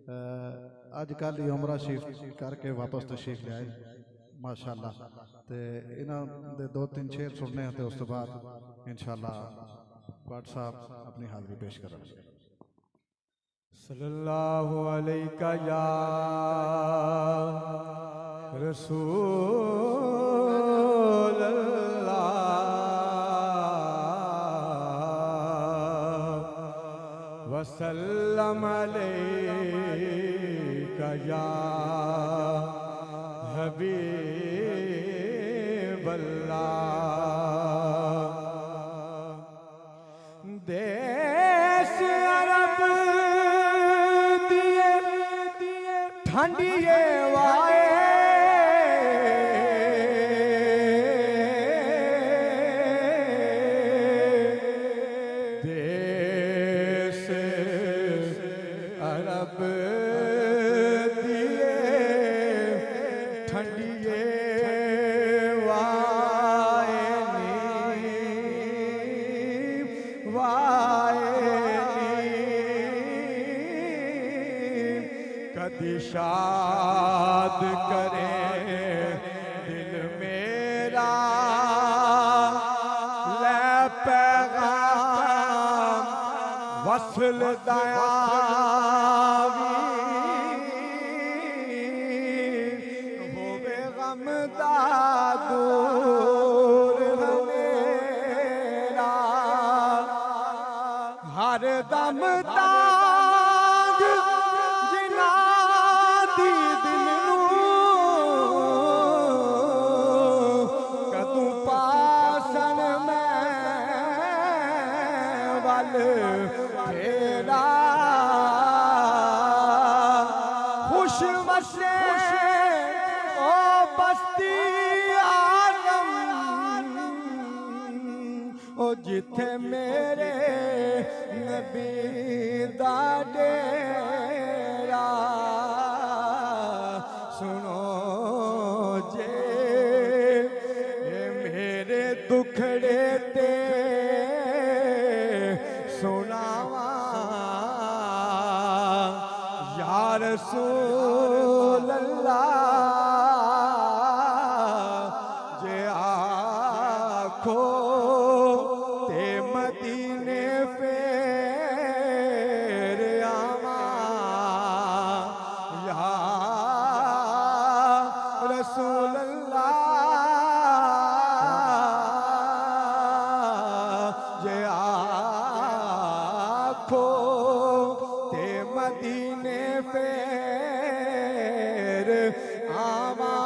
अज कल ही उमरा शरीफ करके वापस तशरीफ ले आए माशाअल्लाह। ते इन्हां दे 2-3 शेर सुनने हैं, तो उस तो बाद इंशाअल्लाह भट्ट साहब अपनी हाज़री पेश करेंगे। सल्लल्लाहु अलैका या रसूल अल्लाह वसल्लम अलैका या हबीब अल्लाह। देश अरब दिए ठंडिए वाए देश अरब दिए ठंडिए वाए कदी शाद करे दिल मेरा ले पैगाम वसल दयावी होवे गम दा दूर हनेरा हर दम तांग जिना दी दिल कदू पासन मैं वल फेरा खुश मसे ओ बस्ती आलम ओ जिथे मेरे नबी दा डेरा। सुनो जे मेरे दुखड़े ते सुनावा या रसूल अल्लाह जे आखो ते मदीने फेर आवा या रसूल अल्लाह जे आखो ते मदीने फेर आवा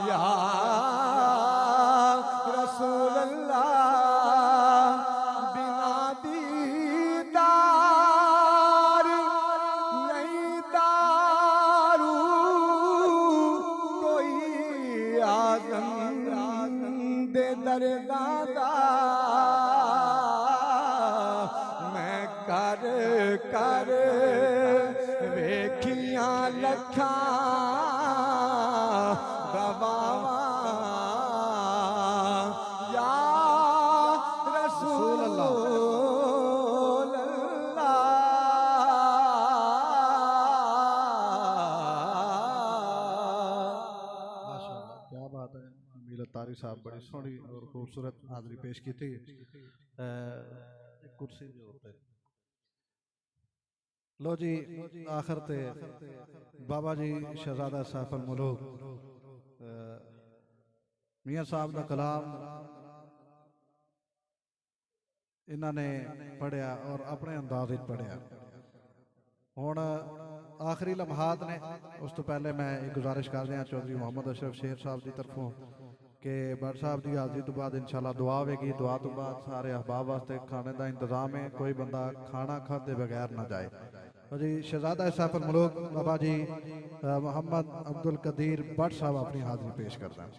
या रसूल अल्लाह। बिना दीदार नहीं दारू कोई आज़म दे दरदां दा मैं कर कर वेखियां लखां गवावा या रसूल अल्लाह। माशाअल्लाह क्या बात है। मीरत तारी साहब बड़ी सोहनी और खूबसूरत हाज़री पेश की थी। कुर्सी जो होते लो जी आखिर ते बाबा जी शहजादा सैफुल मुलूक मियाँ साहब का कलाम इन्होंने पढ़िया और अपने अंदाज पढ़िया। हुण आखिरी लम्हात ने उस तो पहले मैं एक गुजारिश कर रहा चौधरी मोहम्मद अशरफ शेर साहब की तरफों कि भट्ट साहब की हाज़री तो बाद इंशाल्लाह दुआ होगी। दुआ तो बाद सारे अहबाब वास्ते खाने का इंतजाम है, कोई बंदा खाना खाते बगैर ना जाए। जी शहजादा सैफुल मुलूक बाबा जी मोहम्मद अब्दुल कदीर भट्ट साहब अपनी हाज़री पेश करते हैं।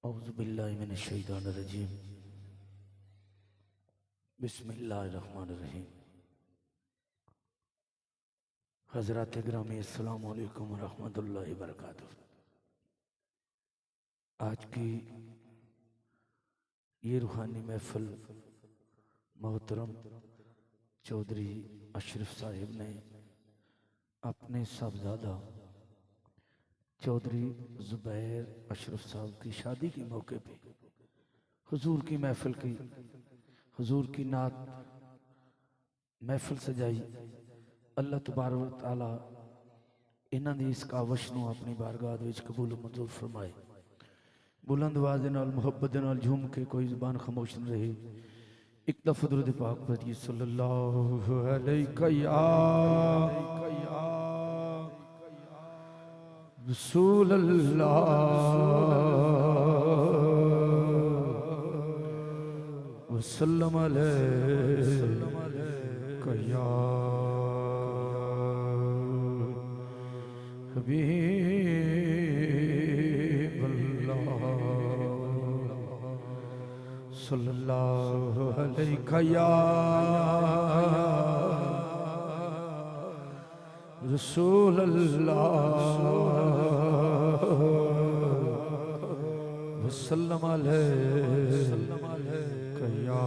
औज़ुबिल्लाहिमिनश्शैतानिर्रजीम बिस्मिल्लाहिर्रहमानिर्रहीम। हज़रात गिरामी अस्सलामु अलैकुम व रहमतुल्लाहि व बरकातुहू। आज की ये रूहानी महफिल मोहतरम चौधरी अशरफ साहिब ने अपने साहबजादा चौधरी ज़ुबैर अशरफ साहब की शादी के मौके पे हुजूर की महफिल की, हुजूर की नात महफिल सजाई। अल्लाह तबारक व तआला इन्हां दी इस कावश नूं अपनी बारगाह दे विच कबूल मंजूर फरमाए। बुलंद आवाज़ दे नाल मुहब्बत दे नाल झूम के कोई ज़ुबान खामोश न रहे। एक दफ़ा दुरूद पाक पढ़िए सल्लल्लाहु अलैहि रसूल अल्लाह वसल्लम अलैका या हबीब अल्लाह सल्लल्लाहु अलैका या रसूल अल्लाह वसल्लम अलैका या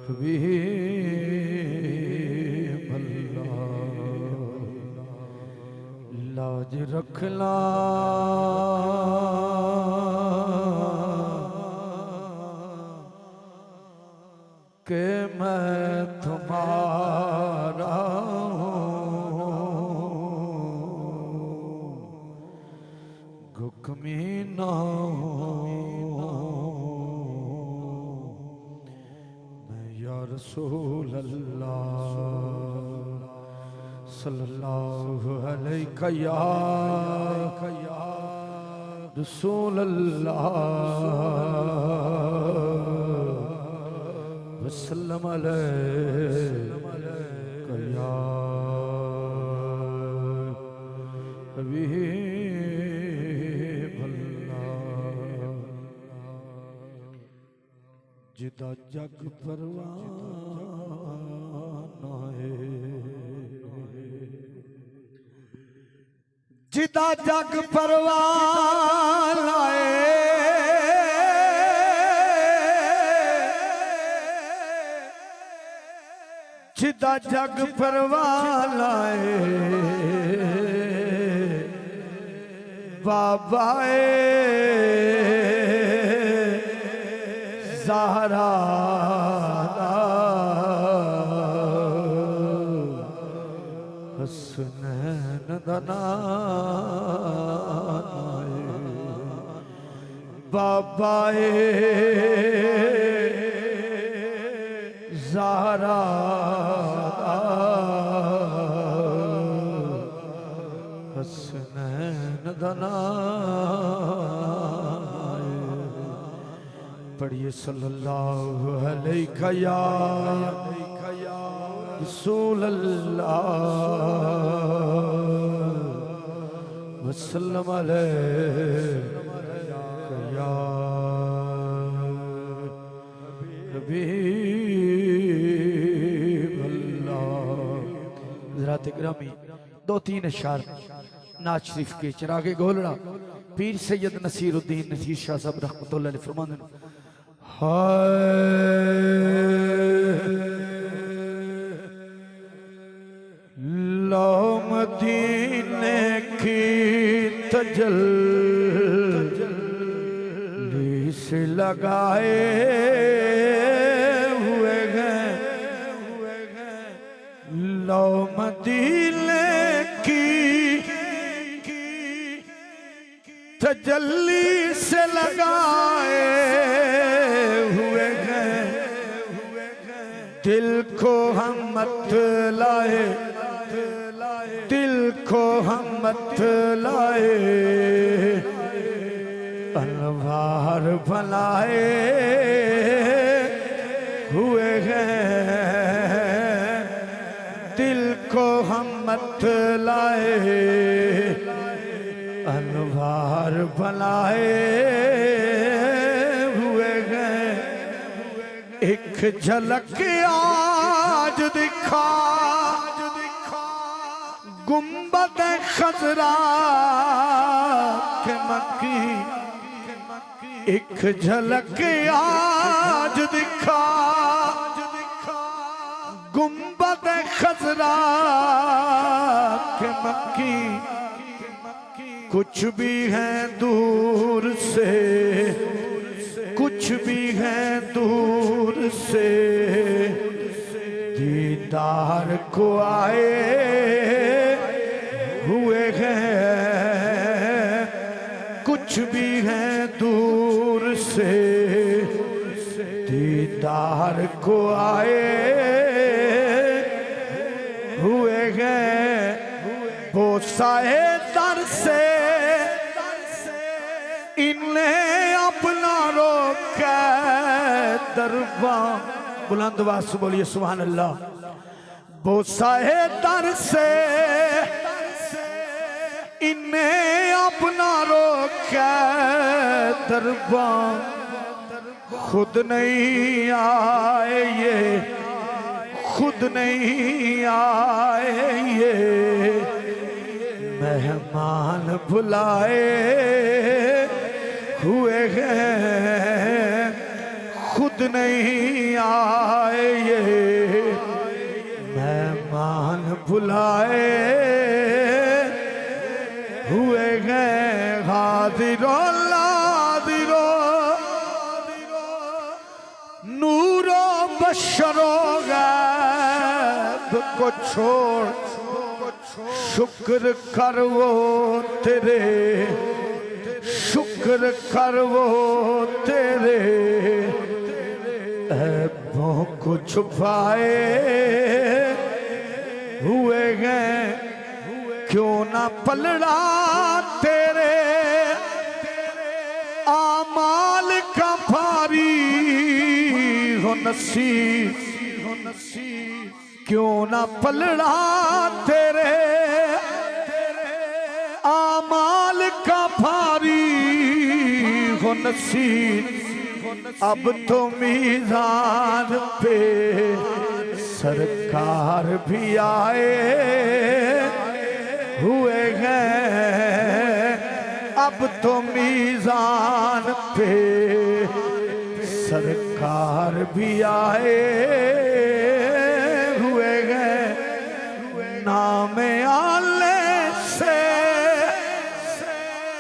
हबीब अल्लाह। लाज रखना कि मैं तुम्हारा हुक्मी ना मैं या रसूल अल्लाह सल्लल्लाहु अलैका या रसूल अल्लाह वसल्लम अलैका या हबीब अल्लाह। जिदा जग परवाना है, जिदा जग परवाना है, जिदा जग परवाना है बाबा ज़हरा हसनैन दा नाम बाबा ज़हरा हसनैन दा नाम। पढ़िए सल्लल्लाहु अलैका या रसूल अल्लाह वसल्लम अलैका या हबीब अल्लाह। ज़रात गिरामी दो तीन अशार नाज शरीफ के चिरागे गोलड़ा पीर सैयद नसीरुद्दीन नसीर शाह साहब रहमतुल्लाह अलैह फरमाते हैं, लो मदीने की तजल्ली से लगाए हुए हैं, लो मदीने की तजल्ली से लगाए हुए हैं, दिल को हम मत लाए, दिल को हम मत लाए, अनवार भलाए हुए हैं, दिल को हम मत लाए, अनवार बनाए हुए गए, एक झलक आज दिखा गुंबद खजरा के मक्की, एक झलक आज दिखा गुंबद खजरा के मक्की। कुछ भी है दूर से, कुछ भी है दूर से, दीदार को आए हुए हैं। कुछ भी है दूर से, दीदार को आए हुए हैं। बोसाए दर से इन्हें अपना रोके दरबार। बुलंद आवाज से बोलिए सुभान अल्लाह। बोसाए दर से इन्हें अपना रोके दरबार। खुद नहीं आए ये, खुद नहीं आए ये, मेहमान बुलाए हुए हैं। खुद नहीं आए ये, मेहमान बुलाए हुए हैं। हाजिरो लाजिरो नूरो बशरो गैब को छोड़, शुक्र कर वो तेरे, शुक्र कर वो तेरे ऐबों को छुपाए हुए हैं। क्यों ना पलड़ा तेरे आमाल का भारी हो नसीब, क्यों ना पलड़ा तेरे आमाल का भारी हो नसीब। अब तो मीज़ान पे सरकार भी आए हुए हैं। अब तो मीज़ान पे सरकार भी आए हुए हैं। नाम आले से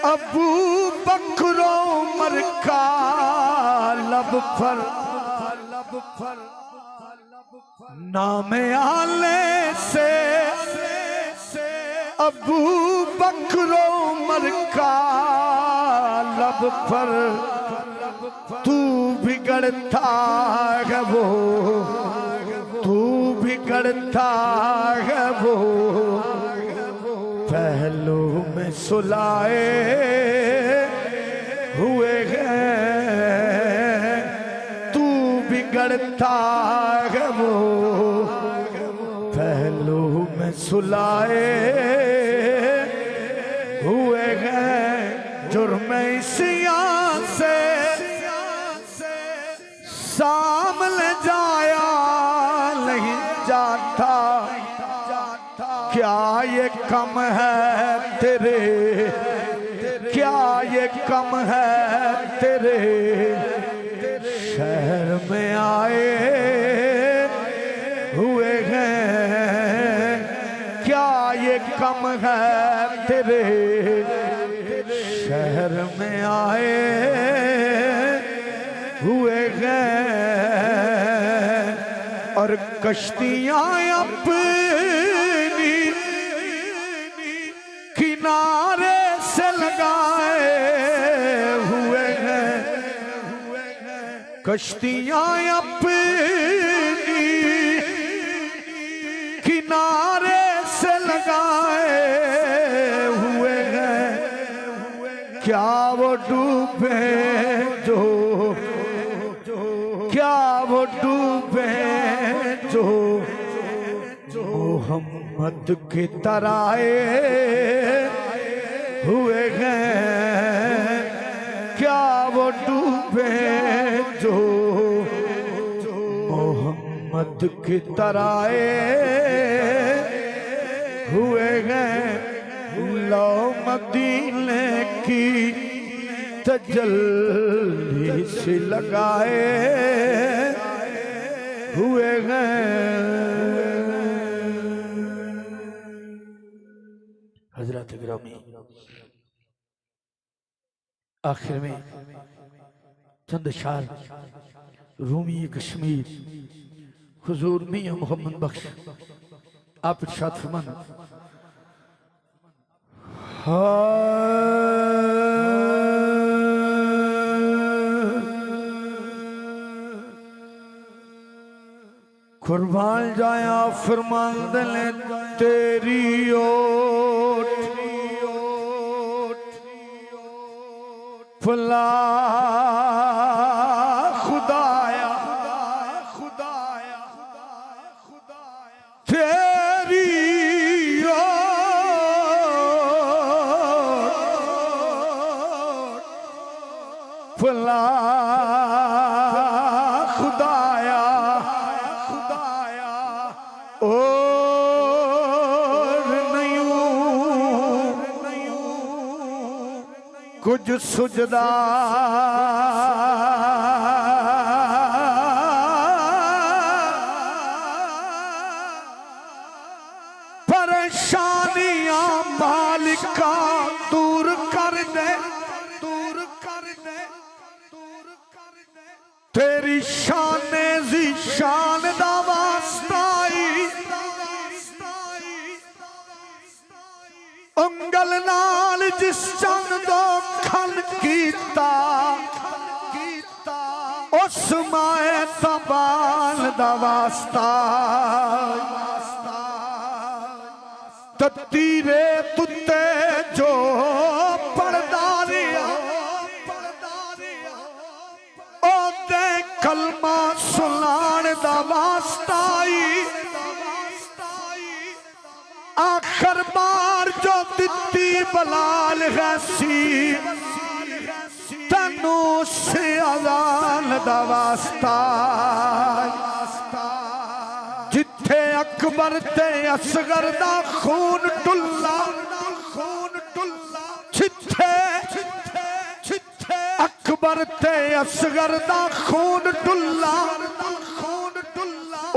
अबू बकर उमर का लब पर, नाम आले से अबू बकर उमर का लब पर। तू बिगड़ता है वो, तू बिगड़ता है वो, पहलू में सुलाए हुए हैं। तू बिगड़ता है वो, पहलू में सुलाए हुए हैं। जुर्म सियां से सामने जाया नहीं जाता। क्या ये कम है तेरे, क्या ये कम है तेरे शहर में आए हुए हैं। क्या ये कम है तेरे शहर में आए हुए हैं। और कश्तियां अपनी किनारे से लगाए हुए हैं। कश्तियां अपनी किनारे से लगाए हुए हैं। क्या वो डूबे जो, क्या वो डूबे जो मोहम्मद की तरह हुए हैं क्या वो डूबे जो मोहम्मद की तरह हुए हैं लो मदीने की तजल्ली से लगाए हुए हैं। हजरत गिरामी आखिर में चंद शार रूमी कश्मीर हुजूर मियां मोहम्मद बख्श आप इरशाद फरमाना। कुर्बान जाया फरमांद ने तेरी ओट फला खुदाया तेरी ओट फला कुछ सुजदा परेशानियां मालिका दूर कर दे तेरी शाने जी शान दा वास्ताई उंगल नाल जिस चंद दो खल कीता उस माए तबाल दा वास्ता तीरे तुते जो पड़दारिया ओ दे कलमा सुनान दा वास्ताई आखिर बार जो दिती बलाल गैसी तनु से अजान दा वास्ता जिथे अकबर ते असगर दा खून टुल्ला जिथे अकबर ते असगर दा खून टुल्ला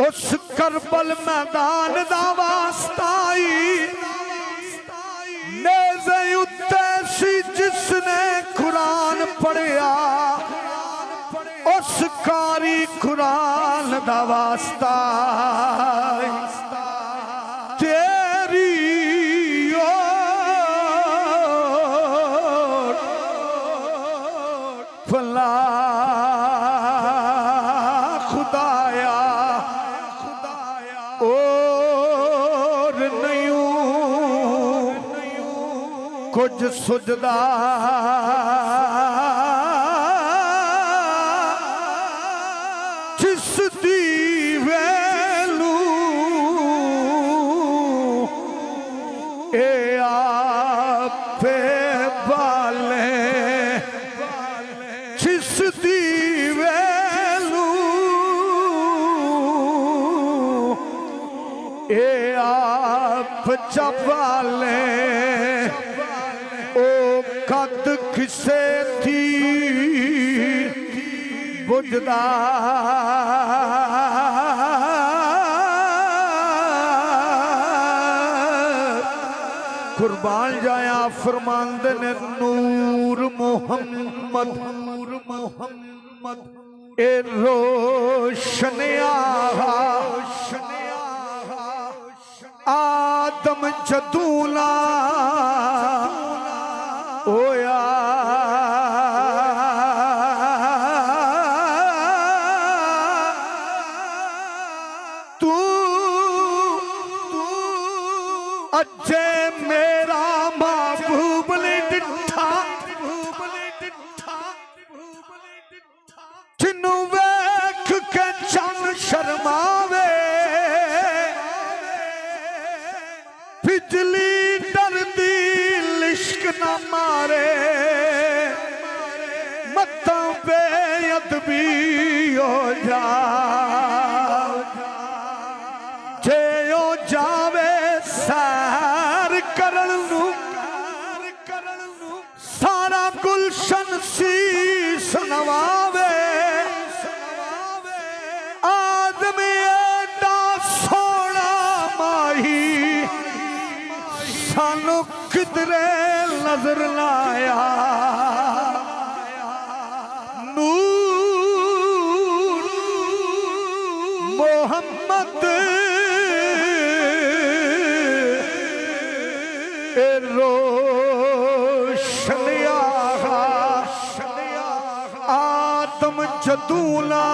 उस करबल मैदान दा वास्ताई नेज़े उत्ते सी जिसने कुरान पढ़िया उस कारी कुरान दा वास्ता तेरी ओट फला खुदाया और नहीं कुछ सुजदा जिस दी वैलू ए आपे बाले जिस दी वैलू ए आप चबाले ओ कद किसे थी बुझदा कुर्बान जाया फरमांद ने नूर मोहम्मद ए रोशनिया आदम जदूला ओया तू अजे मेरा महबूब ने डिठा जिन्नू वेख के चंद शर्मावे बिजली डरदी लिश्क ना भी हो जा जे ओ जावे सैर करन नू सारा गुलशन शीश नवावे आदमी एडा सोना माही सानू किधरे नजर लाया नूर मोहम्मद रोशनिया आदम जदूला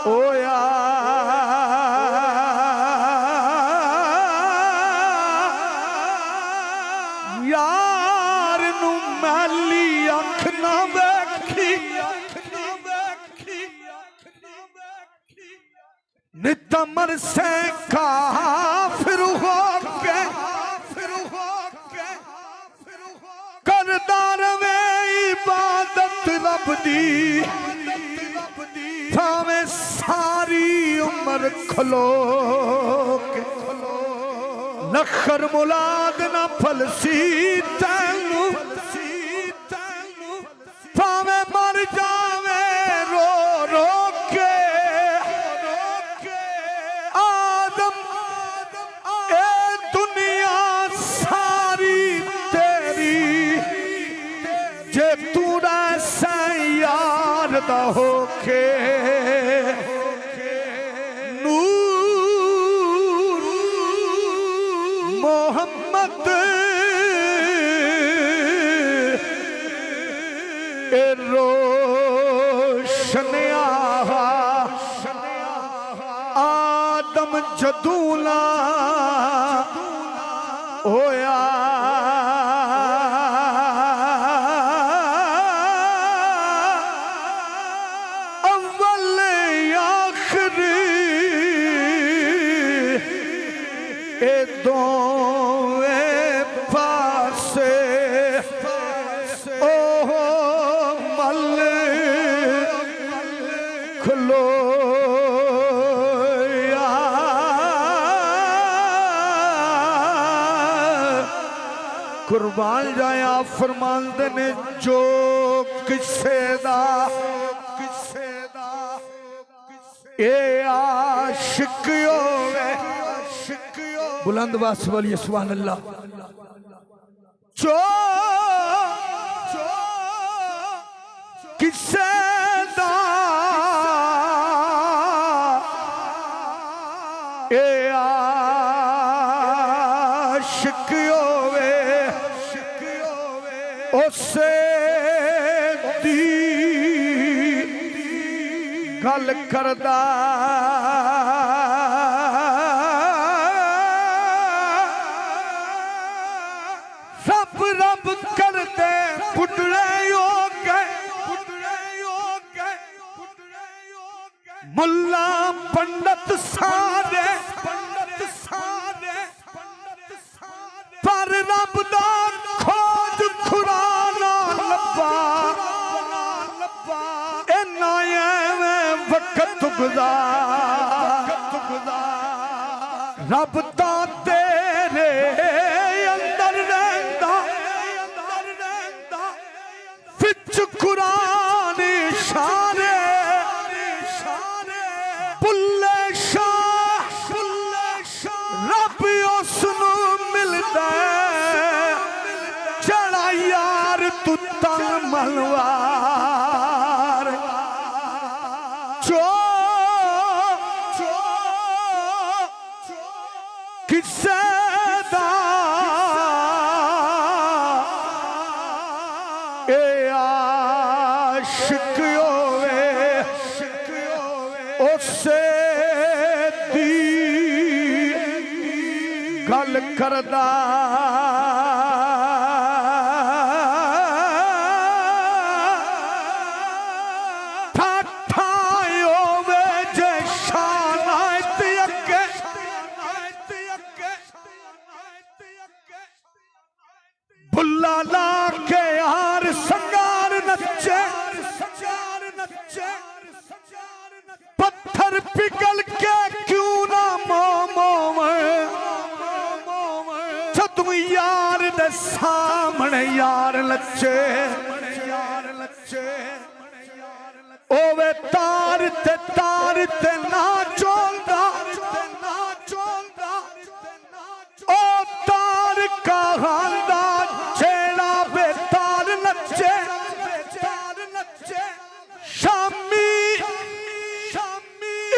होया यार नू मैली अख ना वेखी नितमर से काफिर हो के करदार में इबादत रब दी भावे सारी उम्र खलो के नखर मुलाद ना फलसी तैनू भावे मर जावे रो रो के आदम ए दुनिया सारी तेरी जे तू रैसा यार दा होके नूर मोहम्मद ए रोशनिया आदम जदूला होया अव्वल आखिरी ए दोवें पासे ओह मल खलोया कुर्बान जाया फरमांदे ने जो किसे दा ए आशिक होवे बुलंद बास बोलिए सुभान अल्लाह जो किसे दा ए आशिक होवे उसे दी गल करदा सब रब कर दे पुटले मुल्ला पंडित सारे पर रब दा खोज खुराना लब्बा इन्ना एवें वक्त गुजार रब दा तेरे अंदर रहंदा विच कुरान इशारे बुल्ले शाह रब उसनू मिलदा जड़ा यार तू तन मलवार जो किसे दा ए आशिक होवे उसे दी गल करदा बुल्ला ला के यार संगार नचे सामने यार लच्छे ओवे तार ते ना चोलदा ओ तार कहांदा छेड़ा बेतार नच्चे शामी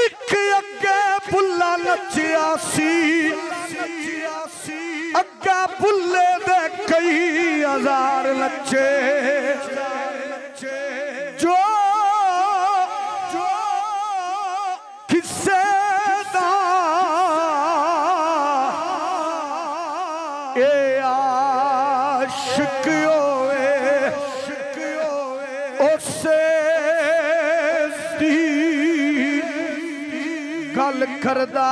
एक अगे बुल्ला नचिया सी अगे बुल्ले दे कई हजार नच्चे जो किसे दा ए आशिक होवे उसे दी गल करदा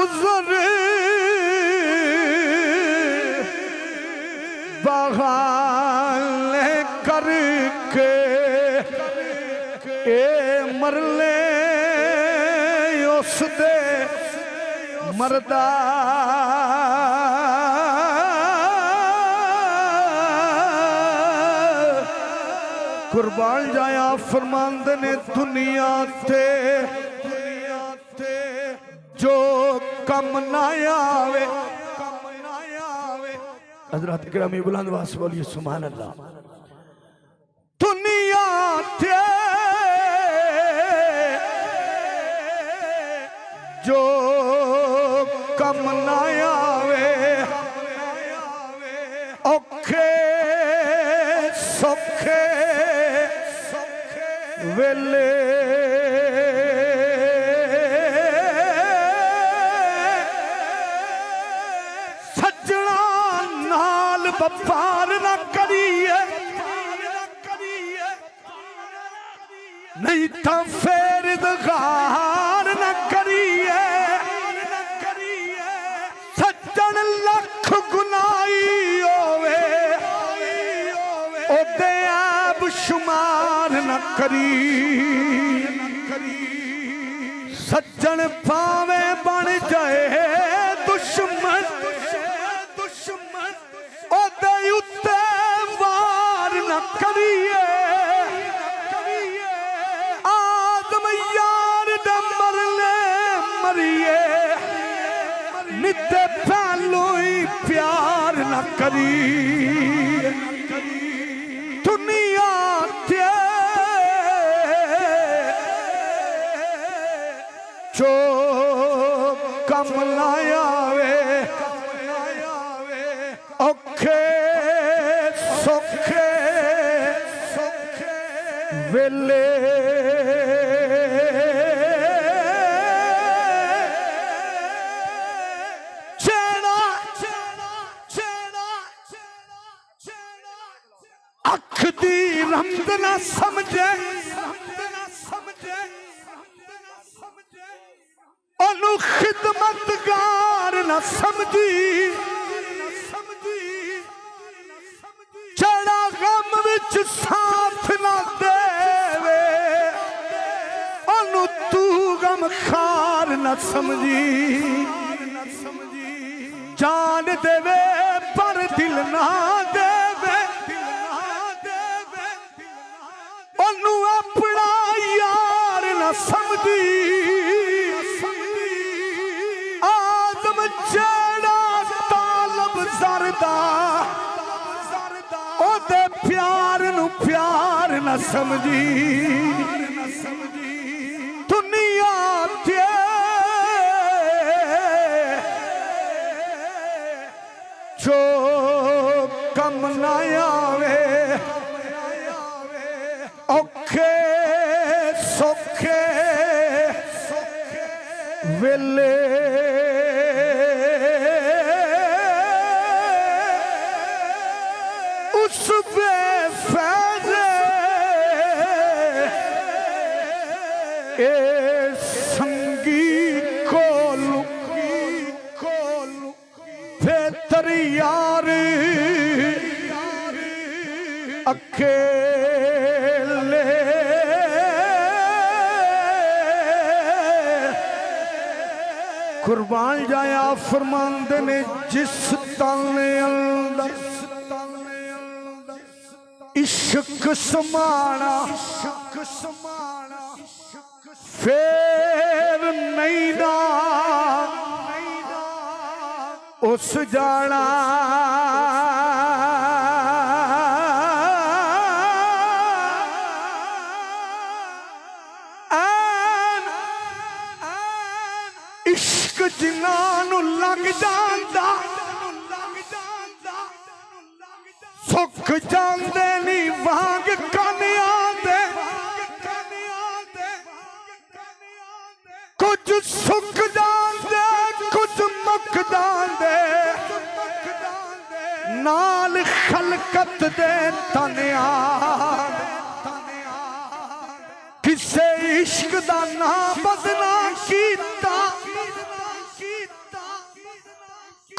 उज़र बहाने करके ए मरले उस दे मरदा कुर्बान जाया फरमांदे ने दुनिया ते जो कम ना आवे हज़रात गिरामी बुलंद आवाज़ से बोलिए सुभान अल्लाह दुनिया ते जो कम ना आवे औखे सौखे वेले व्यापार न करिए नहीं तो फिर इज़हार न करिए सज्जन लख गुनाही होवे ओदे ऐब शुमार न करी सज्जन भावे बन जाए दुश्मन उत्ते वार न करिए आदम यार दे मरले मरिए नित्ते पहलू ही प्यार न करी दुनिया ते जो कम ना आवे औखे सौखे वेले अख दी रमद ना समझे ओनू खिदमतगार ना समझी जड़ा गम विच साथ ना देवे ओनू तू गम खार ना समझी जान देवे पर दिल ना देवे ओनू अपना यार ना समझी आदम जड़ा तालब जरदा ओदे प्यार नू प्यार न समझी दुनिया ते जो कम ना आवे औखे सौखे वेले उस बेफैज़े ए संगी कोलू बेहतर यार अकेले कुर्बान जाया फरमांदे ने जिस ताने अंदर इश्क समाना फिर नहीं ना उस जाना इश्क जिन्हां लग जांदा सुख जांदे नी वांग कनियां दे कुछ सुख जांदे कुछ मुक जांदे नाल खलकत दे तनिया किसे इश्क दा ना बदना कीता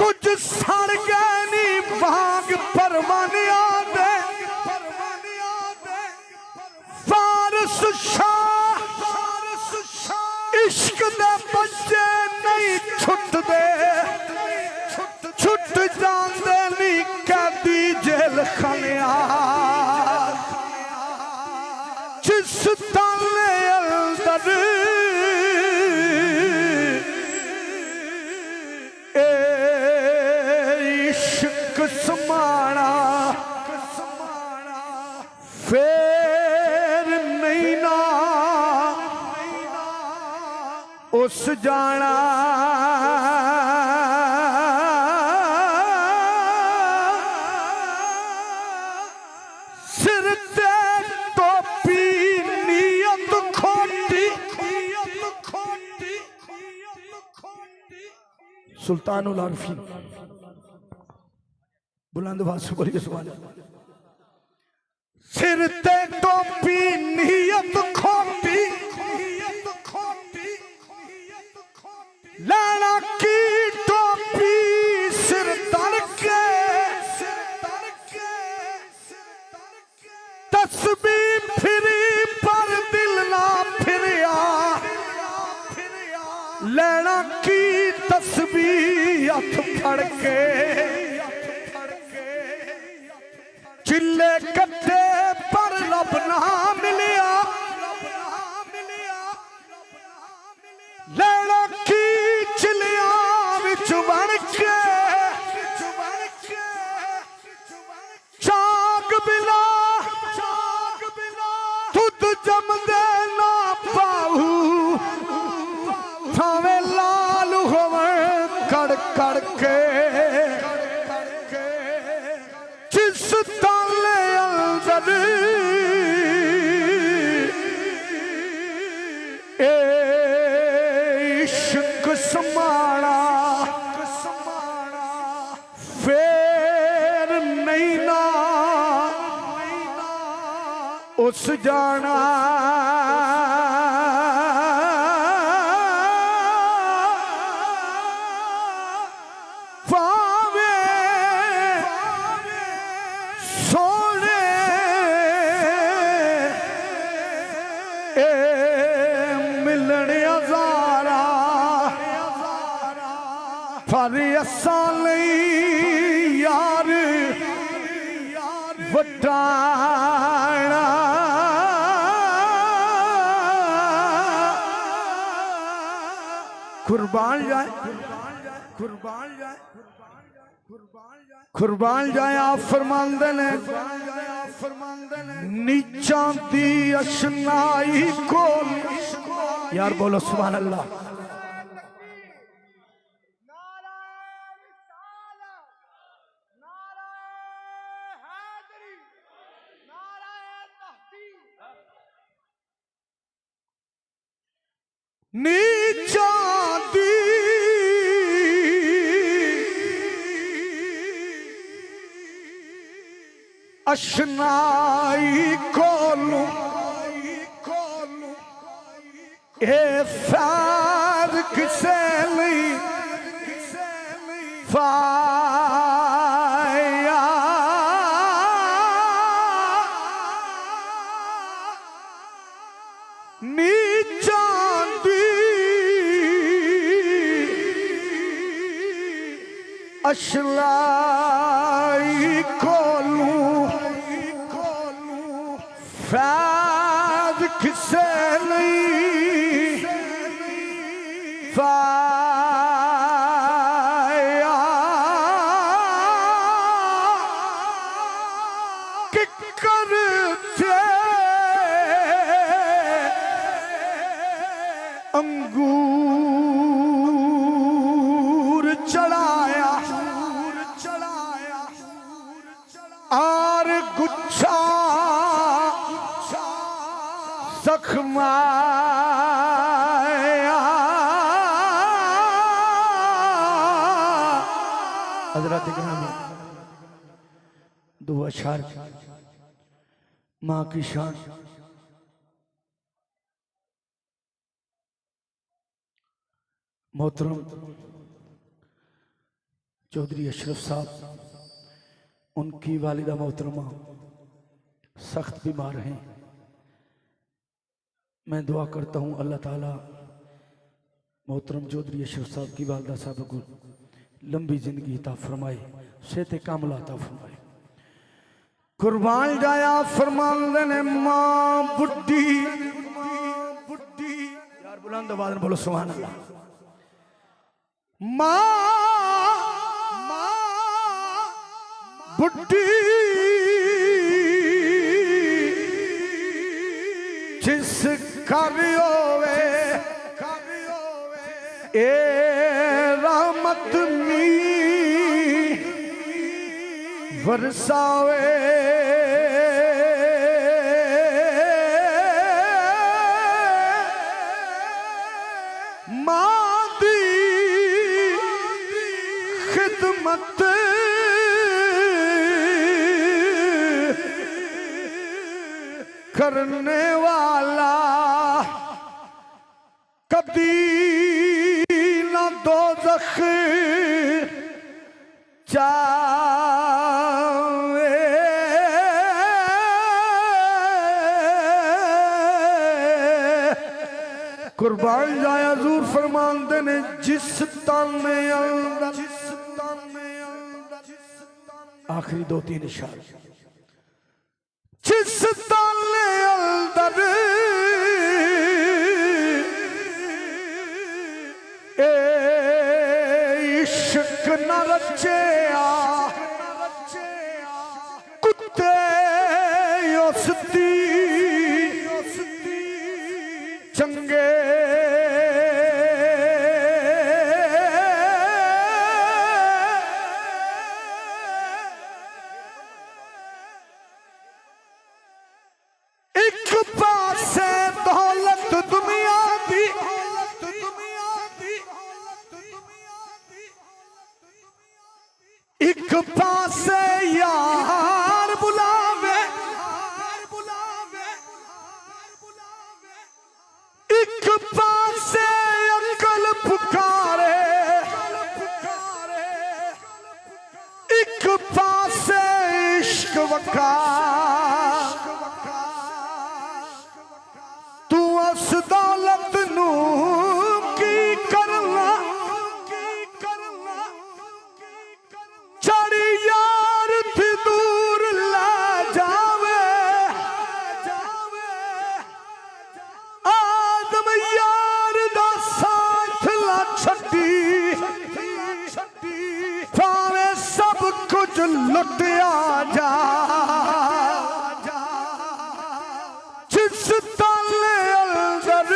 कुछ सड़ गए नी वांग परवानिया दे फारस शाह इश्क दे बच्चे नहीं छुटदे छुट जांदे नी कैदी जेल खानिया जिस ताले अंदर इश्क समाना फिर नहीं ना उस जाना सिर ते टोपी नियत खोटी सुल्तानुल आरफी बुलंद आवाज से बोलिए सुभान अल्लाह। सिर ते टोपी नियत खोटी लाना की टोपी सिर तर के तस्बीह फिरी पर दिल ना फिरिया लेना की तस्बीह हथ फड़ के चिल्ले कट्टे पर लब ना मिलिया लेना की चिलिया विच बन के चाक बिला खुद जमदे ना पाऊ थावे लाल होवे कड़ कड़ के जिस ताले अंदर इश्क समाना फिर नहीं ना उस जाना पावे सोने मिलन हजारा पर असा नहीं यार वटाना कुर्बान जाए कुर्बान जाए आप फरमांदे ने नीचा दी अशनाई को यार बोलो सुभान अल्लाह। नीचा दी अशनाई कोलू ए फैद किसे नहीं फाया नीचा दी अशलाई खोलूं फैज किसे नहीं पाया कि करते अंगूर चढ़ाया आर गुच्छा जख्माया। हजरत गिरामी दो अशार माँ की शान। मोहतरम चौधरी अशरफ साहब, उनकी वालिदा मोहतरमा सख्त बीमार हैं। मैं दुआ करता हूँ अल्लाह ताला मोहतरम चौधरी अशरफ साहब की वालिदा साहब को लंबी जिंदगी अता फरमाए, सेहत कामला अता फरमाए। कुर्बान जाया फरमांदे ने मां बुड्ढी यार बुलंद आवाज में बोलो सुभान अल्लाह। मां बुड्ढी जिस घर होवे ए रहमत मी वरसावे। मां दी खिदमत करने वाला कभी न दोज़ख जावे। कुर्बान जाया हजूर फरमांदे ने जिस ताने अंदर आखिरी दो तीन इशारे। जिस ताने अंदर ए इश्क न रचेया कुत्ते उसदी चंगे एक पासे दौलत दुनिया दी एक पासे यार बुलावे एक पासे अकल पुकारे एक पासे इश्क वका। तू उस दौलत नू की करना चढ़ी यार थी दूर ला जावे। आदम यार दा साथ ला छड्डी भावे सब कुछ लुटिया जा। जिस ताले अंदर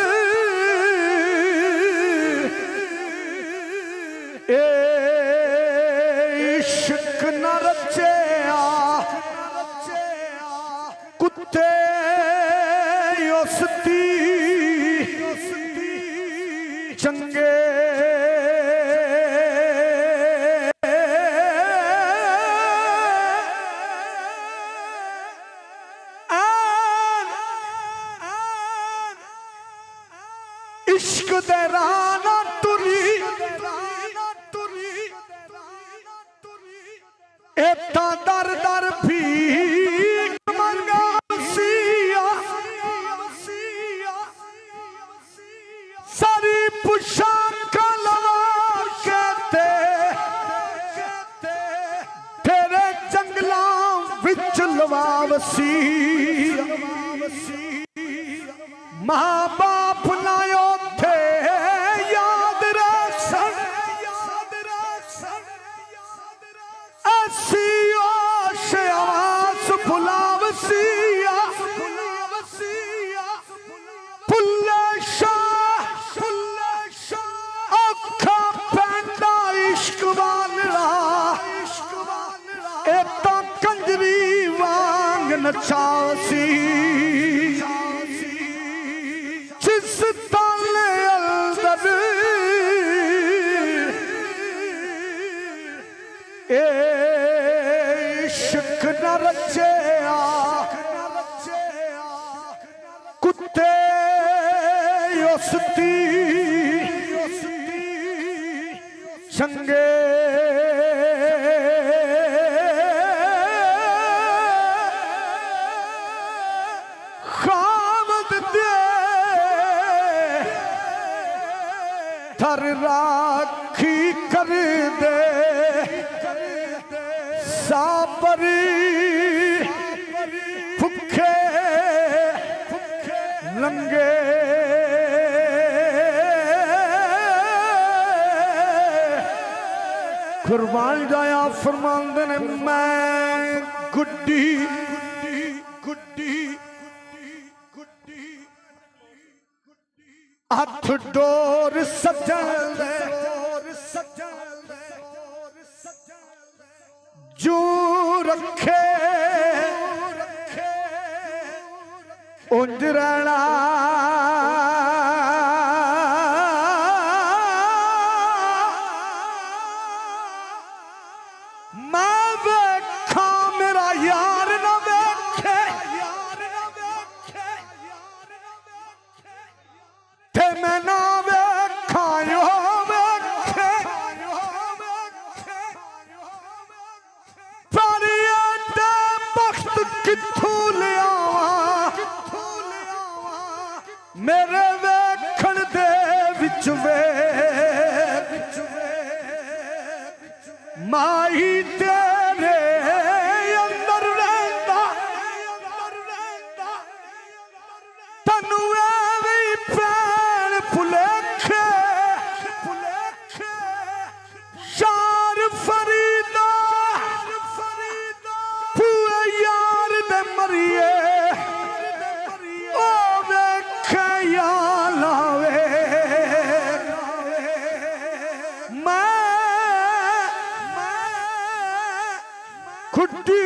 ए इश्क न रचेया कुत्ते उसदी चंगे। इश्क दे राना तुरी एता दर दर भी मंगा सिया सारी पुशाक लगा के ते वसी मां बाप ना उथे याद रखन ऐसी आश आवास बुलावसिया पुल्ले शाह अखा पैंदा इश्क वाला ए तो कंजरी वांग नचासी जिस ताले अंदर इश्क न रचया कुत्ते उसती चंगे खामद दे थर राखी कर दे सापरी भुखे लंगे कुर्बान जाया फरमांदे ने मैं गुड्डी हथ डोर सजन जू रखे उंज रहना मैं वेखा मेरा यार न वेखे ते मैं ना वेखा यो वेखे पर एडे बख्त किथों लियावा मेरे वेखण दे विच वे माही तेरे अंदर रहंदा तनु एवी पैण भुलेखे शार फरीदा पूरे यार दे मरिए ओ वेखे या लावे खुटी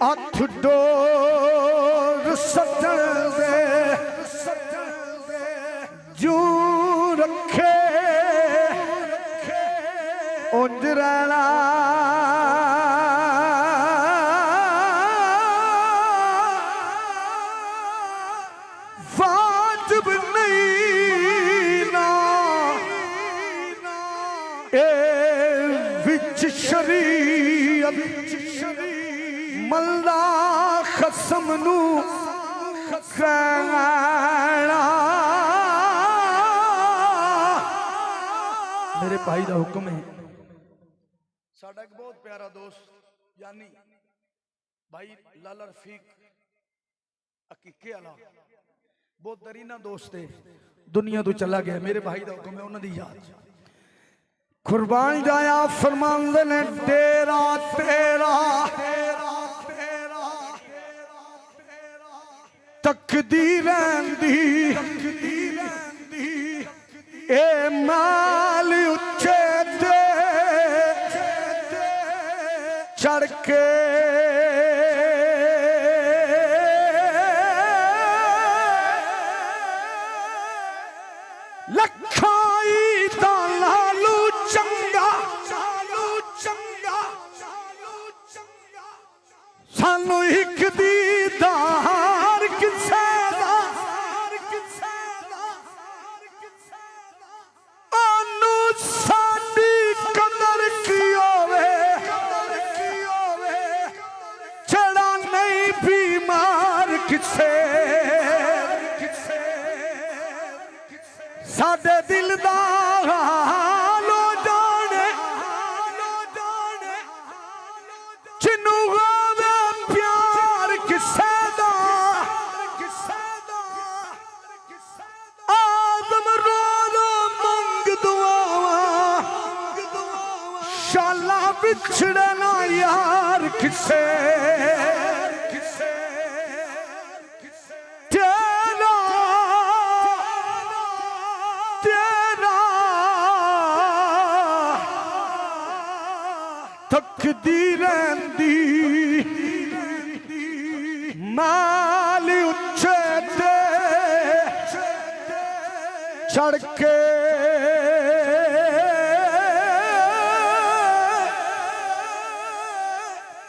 हथ डोर सजन दे जू रखे उंज रहना वाजिब नहीं ना विच शरीयत मल्ला खसम नू कहना मेरे भाई का हुक्म है साडा एक बहुत प्यारा दोस्त यानी भाई लाला रफीक अकीके वाला बहुत दरीना दोस्त है दुनिया तो चला गया मेरे भाई का हुक्म है उन्होंने याद कुर्बान जाया फरमांदे ने तेरा तेरा तकदीर रहंदी ए माल उच्चे ते चढ़ के लखाई दा लालू चंगा सानू एक दीदार किसे दा आनू साडी कदर की होवे चढ़ा नहीं बीमार किसे साडे दिल दा हालो जाने बिछड़े ना यार किसे तेरा तेरा तकदीर दी माल उच्चे ते चढ़ के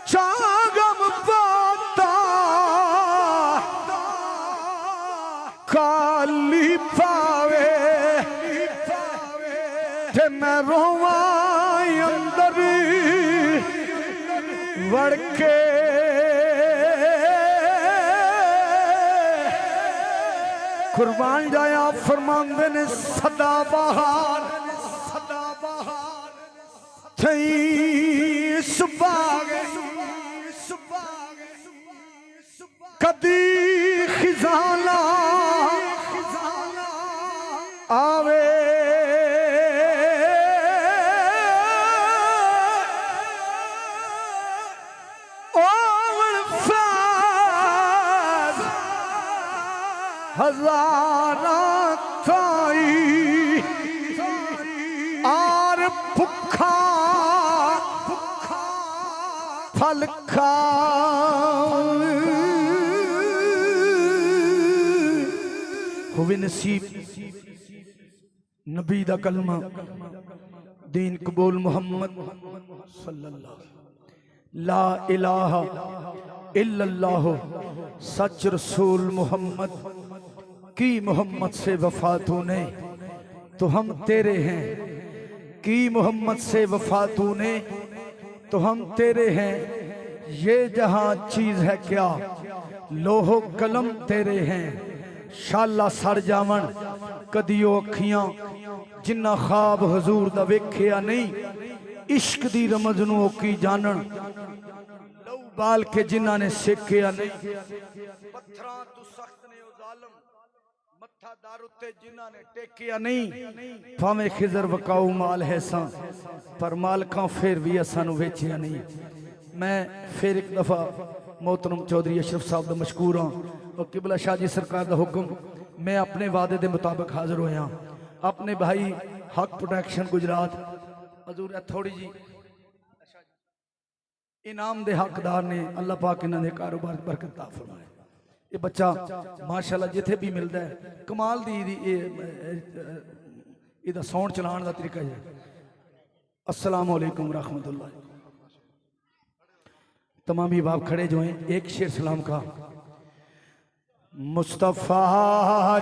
चागम पाता काली पावे ते मैं रोवा अंदर वड़ के कुर्बान जाया फरमांदे ने सदा बहार थई सुबाग कदी खिजाना आवे हजारा थाई आर भुखा फल खा होवे नसीब नबी दा कलमा दीन कबूल मोहम्मद सल्लल्लाहु ला इलाहा इल्लल्लाह सच रसूल मोहम्मद की मोहम्मद से वफा तूने तो हम तेरे हैं की मोहम्मद से वफा तूने तो हम तेरे हैं ये जहां चीज है क्या लोहो कलम तेरे हैं शाला सड़ जावन कदियो अखियां जिन्ना ख्वाब हजूर दा वेखिया नहीं इश्क दी रमज नू की जानन लहू बाल के जिन्ना ने सेकिया नहीं पत्थरां तू सख्त ने ओ जालिम मत्था दार उत्ते जिन्ना ने टेकिया नहीं भावें खिजर वकाऊ माल है सा पर मालकां फिर भी असां नू वेचिया नहीं। मैं फिर एक दफा मोहतरम चौधरी अशरफ साहब दा मशकूर हाँ और किबला शाह जी सरकार दा हुक्म मैं अपने वादे के मुताबिक हाजिर होया अपने भाई हक प्रोटेक्शन गुजरात हजूर थोड़ी जी इनाम दे हकदार ने अल्लाह पाक इन्हां दे कारोबार बरकत अता फरमाए। ये बच्चा माशाअल्लाह जिथे भी मिलता है कमाल दी इहदा साउंड चलाने का तरीका है। अस्सलाम वालेकुम रहमतुल्लाह। तमाम बाप खड़े जो हैं एक शेर सलाम का। मुस्तफ़ा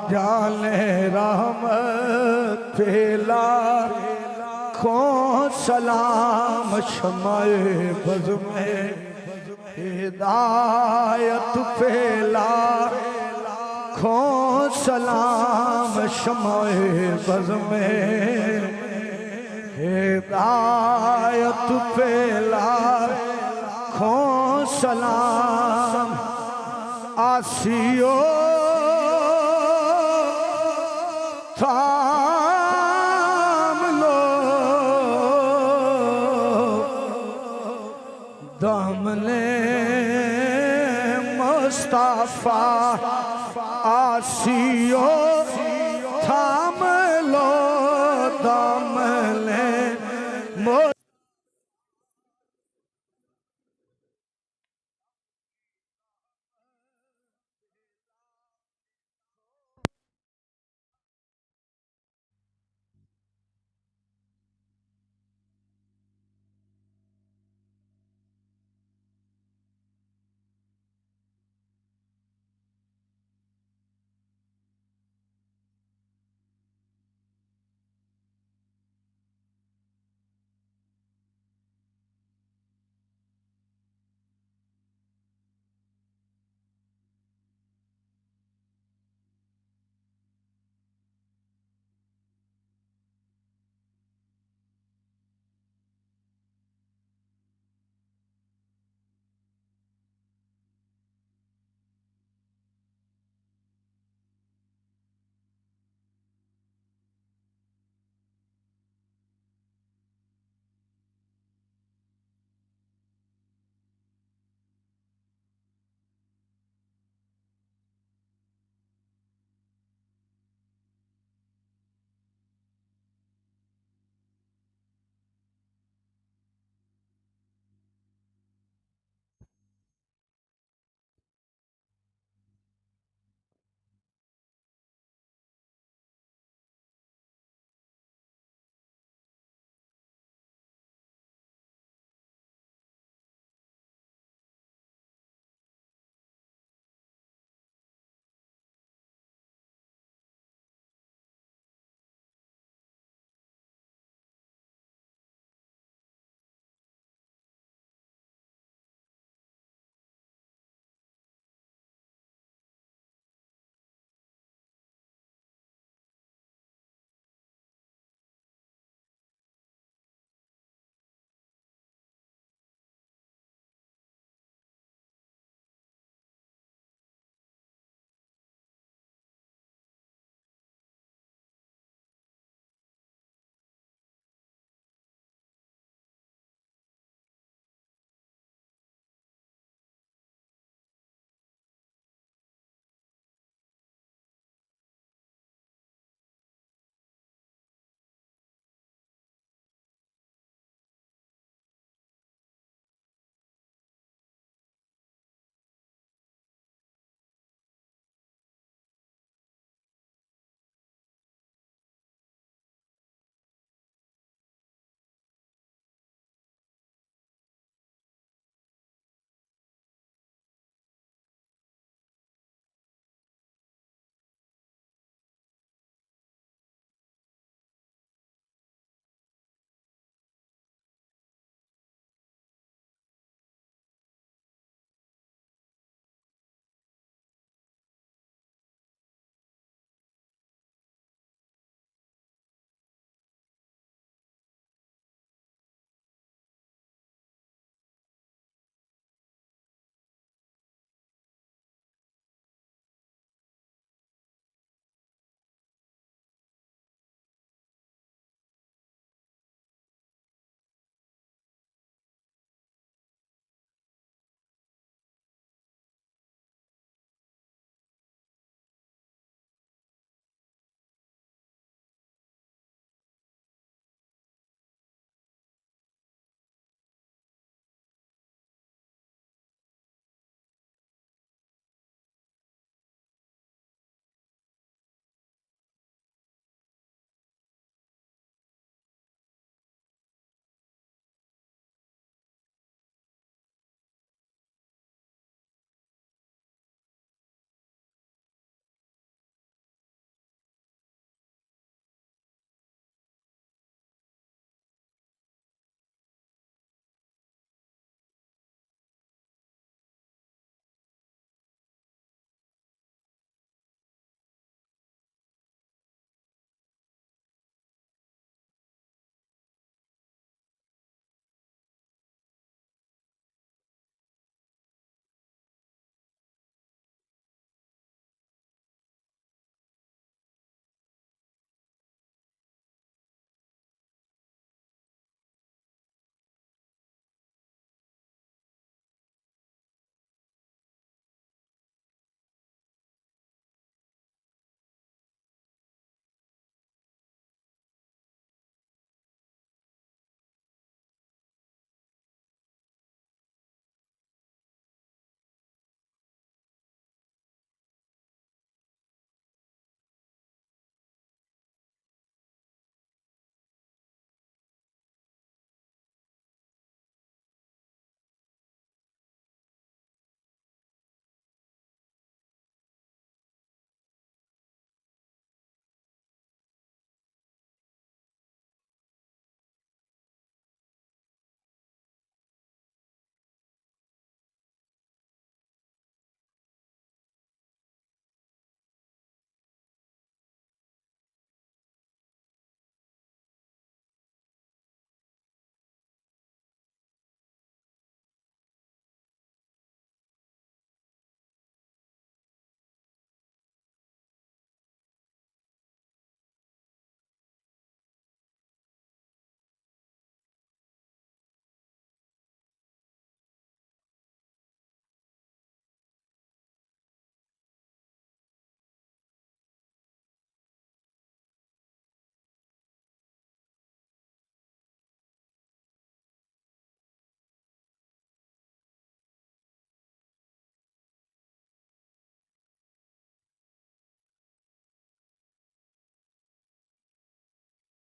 जाने रहमत फैला को सलाम शमाए बज़ में हिदायत फैला को सलाम शमाए बज़ में हिदायत फैला को सलाम आसियो थाम लो दामने मुस्तफा आसियो था